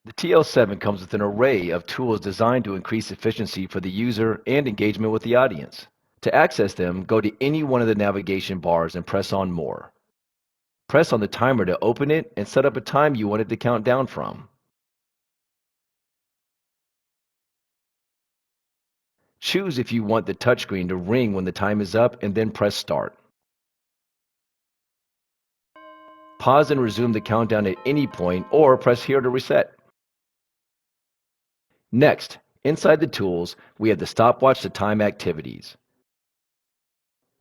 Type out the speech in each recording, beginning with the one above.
The TL7 comes with an array of tools designed to increase efficiency for the user and engagement with the audience. To access them, go to any one of the navigation bars and press on More. Press on the timer to open it and set up a time you want it to count down from. Choose if you want the touchscreen to ring when the time is up and then press Start. Pause and resume the countdown at any point or press here to reset. Next, inside the tools, we have the stopwatch to time activities.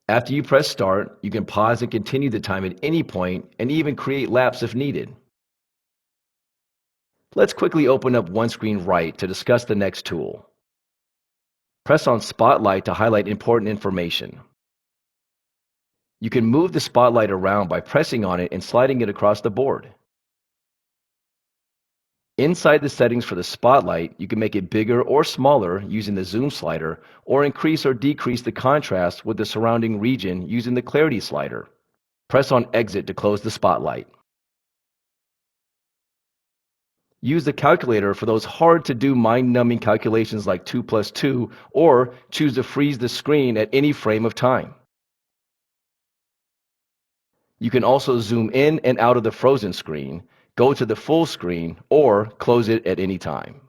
After you press Start, you can pause and continue the time at any point and even create laps if needed. Let's quickly open up OneScreen Right to discuss the next tool. Press on Spotlight to highlight important information. You can move the spotlight around by pressing on it and sliding it across the board. Inside the settings for the spotlight, you can make it bigger or smaller using the zoom slider, or increase or decrease the contrast with the surrounding region using the clarity slider. Press on Exit to close the spotlight. Use the calculator for those hard-to-do mind-numbing calculations like 2 plus 2, or choose to freeze the screen at any frame of time. You can also zoom in and out of the frozen screen, go to the full screen, or close it at any time.